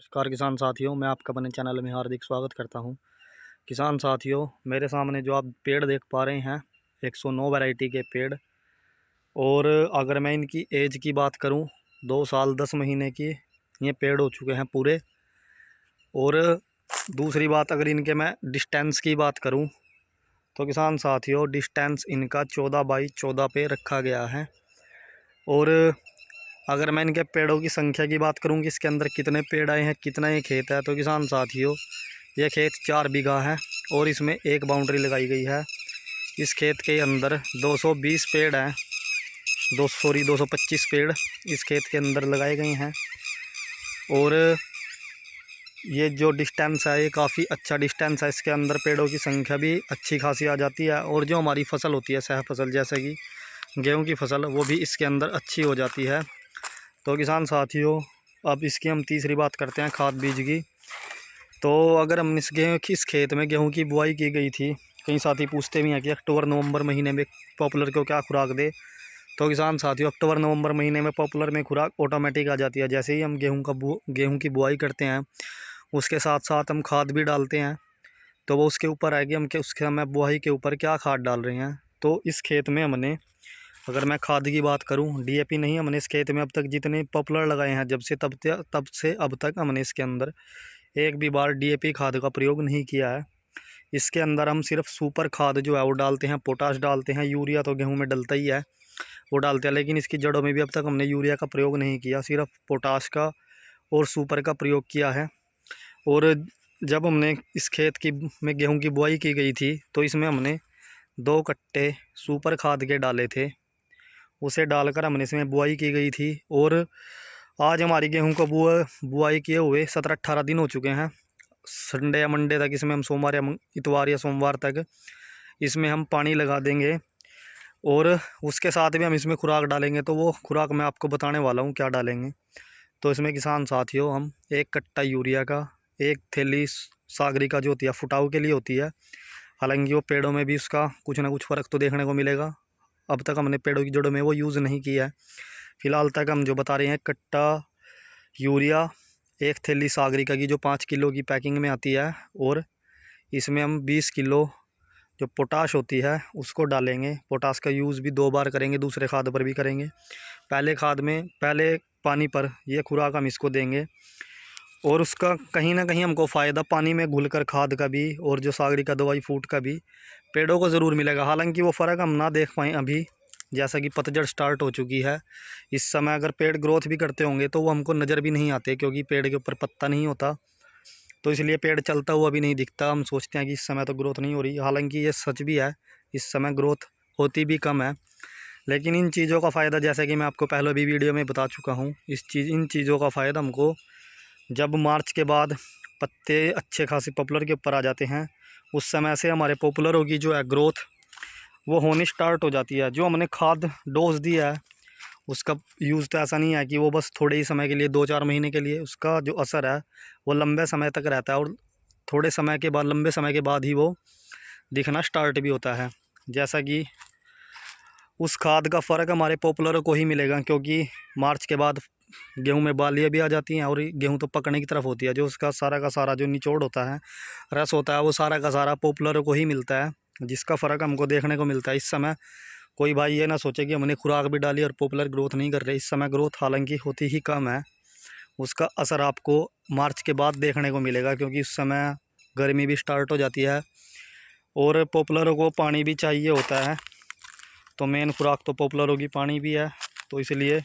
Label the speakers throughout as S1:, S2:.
S1: नमस्कार किसान साथियों, मैं आपका अपने चैनल में हार्दिक स्वागत करता हूं। किसान साथियों, मेरे सामने जो आप पेड़ देख पा रहे हैं 109 वैरायटी के पेड़। और अगर मैं इनकी एज की बात करूं, 2 साल 10 महीने की ये पेड़ हो चुके हैं पूरे। और दूसरी बात, अगर इनके मैं डिस्टेंस की बात करूं तो किसान साथियों, डिस्टेंस इनका 14 बाई 14 पे रखा गया है। और अगर मैं इनके पेड़ों की संख्या की बात करूं कि इसके अंदर कितने पेड़ आए हैं, कितना ये खेत है, तो किसान साथियों ये खेत 4 बीघा है और इसमें एक बाउंड्री लगाई गई है। इस खेत के अंदर 220 पेड़ हैं, 225 पेड़ इस खेत के अंदर लगाए गए हैं। और ये जो डिस्टेंस है, ये काफ़ी अच्छा डिस्टेंस है। इसके अंदर पेड़ों की संख्या भी अच्छी खासी आ जाती है। और जो हमारी फसल होती है, सह फसल जैसे कि गेहूँ की फसल, वो भी इसके अंदर अच्छी हो जाती है। तो किसान साथियों, अब इसकी हम तीसरी बात करते हैं, खाद बीज की। तो अगर हम इस खेत में गेहूं की बुआई की गई थी, कई साथी पूछते भी हैं कि अक्टूबर नवंबर महीने में पॉपुलर को क्या खुराक दे। तो किसान साथियों, अक्टूबर नवंबर महीने में पॉपुलर में खुराक ऑटोमेटिक आ जाती है। जैसे ही हम गेहूं की बुआई करते हैं, उसके साथ साथ हम खाद भी डालते हैं। तो वो उसके ऊपर है कि हम उसके हमें बुआई के ऊपर क्या खाद डाल रहे हैं। तो इस खेत में हमने, अगर मैं खाद की बात करूं, डीएपी नहीं, हमने इस खेत में अब तक जितने पॉपुलर लगाए हैं, तब से अब तक हमने इसके अंदर एक भी बार डीएपी खाद का प्रयोग नहीं किया है। इसके अंदर हम सिर्फ सुपर खाद जो है वो डालते हैं, पोटाश डालते हैं। यूरिया तो गेहूं में डलता ही है, वो डालते हैं। लेकिन इसकी जड़ों में भी अब तक हमने यूरिया का प्रयोग नहीं किया, सिर्फ पोटाश का और सुपर का प्रयोग किया है। और जब हमने इस खेत की में गेहूं की बुआई की गई थी, तो इसमें हमने 2 कट्टे सुपर खाद के डाले थे। उसे डालकर हमने इसमें बुआई की गई थी। और आज हमारी गेहूं को बुआई किए हुए 17-18 दिन हो चुके हैं। संडे या मंडे तक इसमें हम सोमवार या इतवार या सोमवार तक इसमें हम पानी लगा देंगे। और उसके साथ भी हम इसमें खुराक डालेंगे। तो वो खुराक मैं आपको बताने वाला हूँ क्या डालेंगे। तो इसमें किसान साथियों, हम 1 कट्टा यूरिया का, 1 थैली सागरी का जो होती है फुटाव के लिए होती है। हालांकि वो पेड़ों में भी उसका कुछ ना कुछ फ़र्क तो देखने को मिलेगा। अब तक हमने पेड़ों की जड़ों में वो यूज़ नहीं किया है। फ़िलहाल तक हम जो बता रहे हैं, 1 कट्टा यूरिया, 1 थैली सागरिका की जो 5 किलो की पैकिंग में आती है। और इसमें हम 20 किलो जो पोटाश होती है उसको डालेंगे। पोटाश का यूज़ भी 2 बार करेंगे, दूसरे खाद पर भी करेंगे। पहले पानी पर ये खुराक हम इसको देंगे। और उसका कहीं ना कहीं हमको फ़ायदा पानी में घुलकर खाद का भी और जो सागरिका दवाई फूट का भी पेड़ों को ज़रूर मिलेगा। हालांकि वो फ़र्क हम ना देख पाएँ अभी, जैसा कि पतझड़ स्टार्ट हो चुकी है। इस समय अगर पेड़ ग्रोथ भी करते होंगे तो वो हमको नज़र भी नहीं आते, क्योंकि पेड़ के ऊपर पत्ता नहीं होता। तो इसलिए पेड़ चलता हुआ भी नहीं दिखता। हम सोचते हैं कि इस समय तो ग्रोथ नहीं हो रही, हालांकि ये सच भी है, इस समय ग्रोथ होती भी कम है। लेकिन इन चीज़ों का फ़ायदा, जैसे कि मैं आपको पहले भी वीडियो में बता चुका हूँ, इन चीज़ों का फ़ायदा हमको जब मार्च के बाद पत्ते अच्छे खासे पॉपुलर के ऊपर आ जाते हैं, उस समय से हमारे पॉपुलरों की जो है ग्रोथ वो होनी स्टार्ट हो जाती है। जो हमने खाद डोज दिया है, उसका यूज़ तो ऐसा नहीं है कि वो बस थोड़े ही समय के लिए, 2-4 महीने के लिए। उसका जो असर है वो लंबे समय तक रहता है। और थोड़े समय के बाद, लंबे समय के बाद ही वो दिखना स्टार्ट भी होता है। जैसा कि उस खाद का फ़र्क हमारे पॉपुलरों को ही मिलेगा, क्योंकि मार्च के बाद गेहूं में बालियाँ भी आ जाती हैं और गेहूं तो पकने की तरफ होती है। जो उसका सारा का सारा जो निचोड़ होता है, रस होता है, वो सारा का सारा पॉपुलरों को ही मिलता है, जिसका फ़र्क हमको देखने को मिलता है। इस समय कोई भाई ये ना सोचे कि हमने खुराक भी डाली और पॉपुलर ग्रोथ नहीं कर रहे। इस समय ग्रोथ हालांकि होती ही कम है, उसका असर आपको मार्च के बाद देखने को मिलेगा, क्योंकि उस समय गर्मी भी स्टार्ट हो जाती है और पॉपुलरों को पानी भी चाहिए होता है। तो मेन खुराक तो पॉपुलरों की पानी भी है। तो इसलिए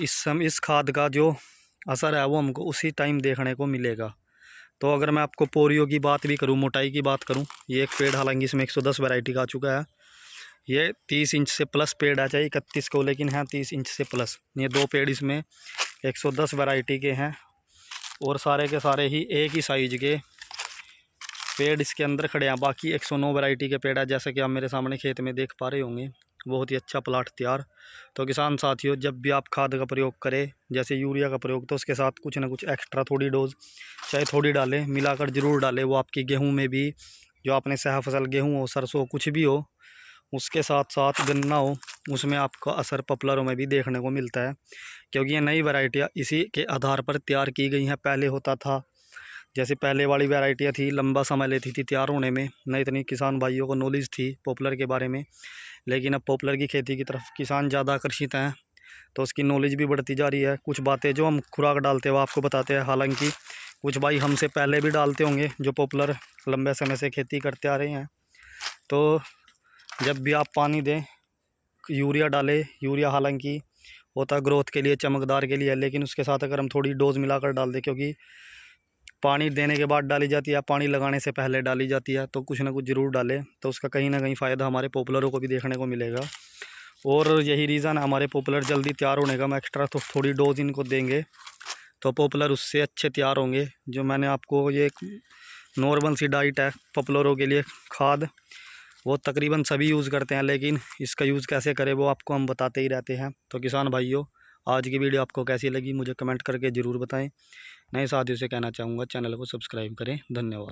S1: इस खाद का जो असर है वो हमको उसी टाइम देखने को मिलेगा। तो अगर मैं आपको पोरियो की बात भी करूं, मोटाई की बात करूं, ये एक पेड़ हालांकि इसमें 110 वैरायटी का आ चुका है। ये 30 इंच से प्लस पेड़ है, चाहे 31 को, लेकिन है 30 इंच से प्लस। ये 2 पेड़ इसमें 110 वैरायटी के हैं और सारे के सारे ही एक ही साइज के पेड़ इसके अंदर खड़े हैं। बाकी 109 वैरायटी के पेड़ है, जैसा कि आप मेरे सामने खेत में देख पा रहे होंगे। बहुत ही अच्छा प्लाट तैयार। तो किसान साथियों, जब भी आप खाद का प्रयोग करें, जैसे यूरिया का प्रयोग, तो उसके साथ कुछ ना कुछ एक्स्ट्रा थोड़ी डोज चाहे थोड़ी डालें, मिलाकर ज़रूर डालें। वो आपकी गेहूं में भी, जो आपने सह फसल गेहूं हो, सरसों, कुछ भी हो, उसके साथ साथ गन्ना हो, उसमें आपका असर पॉपुलरों में भी देखने को मिलता है, क्योंकि ये नई वैरायटियाँ इसी के आधार पर तैयार की गई हैं। पहले होता था, जैसे पहले वाली वैरायटियाँ थी, लंबा समय लेती थी तैयार होने में, न इतनी किसान भाइयों को नॉलेज थी पॉपुलर के बारे में। लेकिन अब पॉपुलर की खेती की तरफ किसान ज़्यादा आकर्षित हैं, तो उसकी नॉलेज भी बढ़ती जा रही है। कुछ बातें जो हम खुराक डालते हैं वो आपको बताते हैं, हालांकि कुछ भाई हमसे पहले भी डालते होंगे जो पॉपुलर लंबे समय से खेती करते आ रहे हैं। तो जब भी आप पानी दें, यूरिया डालें। यूरिया हालांकि होता ग्रोथ के लिए, चमकदार के लिए, लेकिन उसके साथ अगर हम थोड़ी डोज मिलाकर डाल दें, क्योंकि पानी देने के बाद डाली जाती है, पानी लगाने से पहले डाली जाती है, तो कुछ ना कुछ ज़रूर डालें, तो उसका कहीं ना कहीं फ़ायदा हमारे पॉपुलरों को भी देखने को मिलेगा। और यही रीज़न है हमारे पॉपुलर जल्दी तैयार होने का। हम एक्स्ट्रा तो थोड़ी डोज इनको देंगे तो पॉपुलर उससे अच्छे तैयार होंगे। जो मैंने आपको ये नॉर्मल सी डाइट है पॉपुलरों के लिए, खाद, वो तकरीबन सभी यूज़ करते हैं, लेकिन इसका यूज़ कैसे करें वो आपको हम बताते ही रहते हैं। तो किसान भाइयों, आज की वीडियो आपको कैसी लगी मुझे कमेंट करके ज़रूर बताएं। नए साथियों से कहना चाहूँगा चैनल को सब्सक्राइब करें। धन्यवाद।